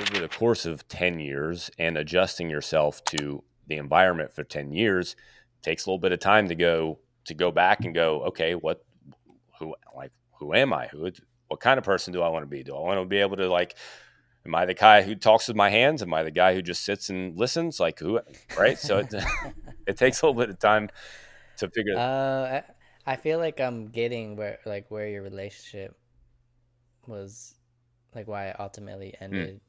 over the course of 10 years and adjusting yourself to the environment for 10 years takes a little bit of time to go back and go, okay, who am I? What kind of person do I want to be? Do I want to be able to like, am I the guy who talks with my hands? Am I the guy who just sits and listens? Like who, right? So it takes a little bit of time to figure. Uh, I feel like I'm getting where your relationship was, like why it ultimately Mm, ended.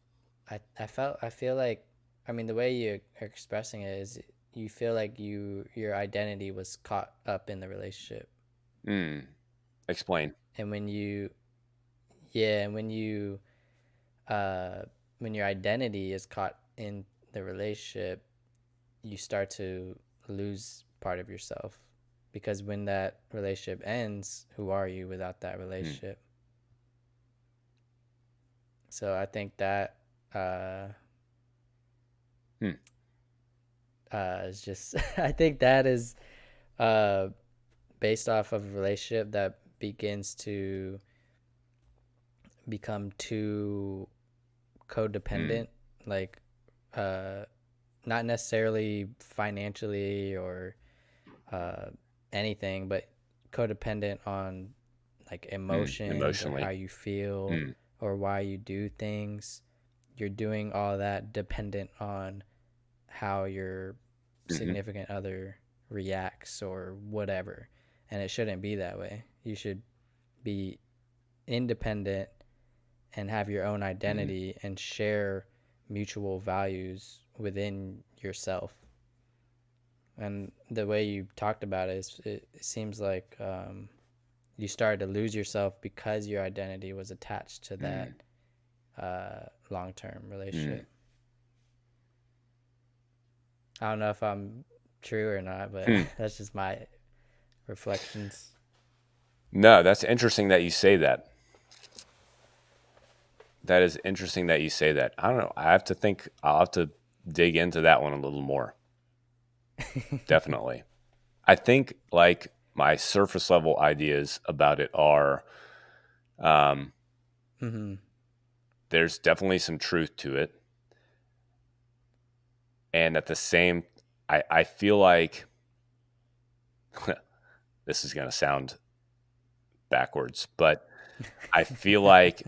I feel like, I mean, the way you are expressing it is you feel like your identity was caught up in the relationship, mm, explain. and yeah, and uh when your identity is caught in the relationship, you start to lose part of yourself, because when that relationship ends, who are you without that Mm, relationship? So I think that uh mm, is just I think that is uh based off of a relationship that begins to become too mm, codependent, like uh not necessarily financially or uh anything, but codependent on like emotions or how emotionally. you feel Mm, or why you do things. You're doing all that dependent on how your hmm significant other reacts or whatever. And it shouldn't be that way. You should be independent and have your own mm, identity and share mutual values within yourself. And the way you talked about it, it seems like you started to lose yourself because your identity was attached to that mm, long term mm. relationship. I don't know if I'm true or not, but Hmm. that's just my reflections. No, that's interesting that you say that. That is interesting that you say that. I don't know. I'll have to dig into that one a little more. Definitely. I think like my surface level ideas about it are um, Mm-hmm. there's definitely some truth to it. And at the same, I feel like this is going to sound backwards, but I feel like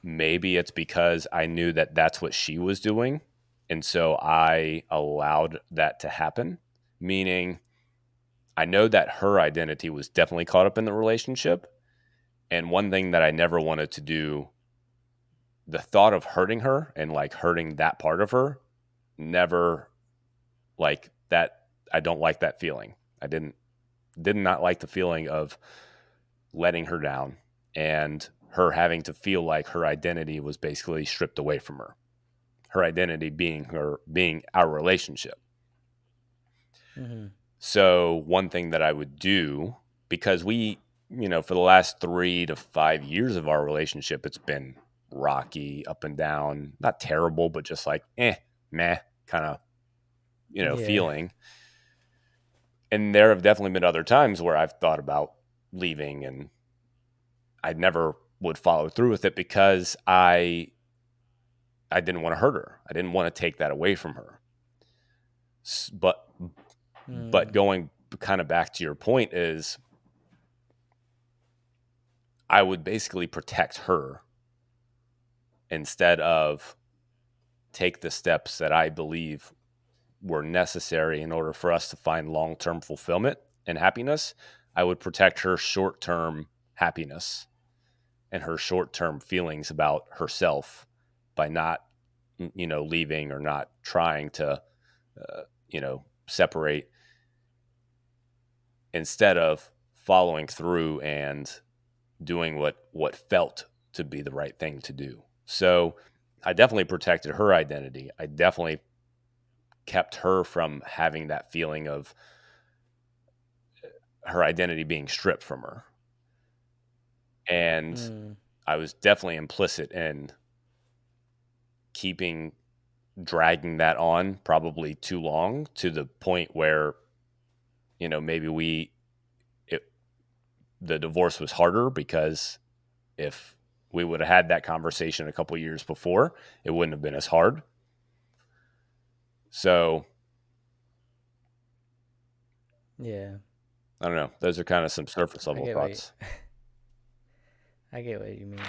maybe it's because I knew that that's what she was doing. And so I allowed that to happen, meaning I know that her identity was definitely caught up in the relationship. And one thing that I never wanted to do, the thought of hurting her and like hurting that part of her, never like that. I don't like that feeling. I did not like the feeling of letting her down and her having to feel like her identity was basically stripped away from her. Her identity being our relationship. Mm-hmm. So one thing that I would do, because for the last 3 to 5 years of our relationship, it's been rocky, up and down, not terrible, but just like meh kind of Yeah. feeling. And there have definitely been other times where I've thought about leaving, and I never would follow through with it because I didn't want to hurt her. I didn't want to take that away from her. But Mm. going kind of back to your point is I would basically protect her instead of take the steps that I believe were necessary in order for us to find long-term fulfillment and happiness. I would protect her short-term happiness and her short-term feelings about herself by not leaving or not trying to separate, instead of following through and doing what felt to be the right thing to do. So I definitely protected her identity. I definitely kept her from having that feeling of her identity being stripped from her. And Mm. I was definitely implicit in keeping dragging that on probably too long, to the point where maybe it, the divorce was harder because if we would have had that conversation a couple years before, it wouldn't have been as hard. So Yeah. I don't know. Those are kind of some surface I level get what you, thoughts. I get what you mean.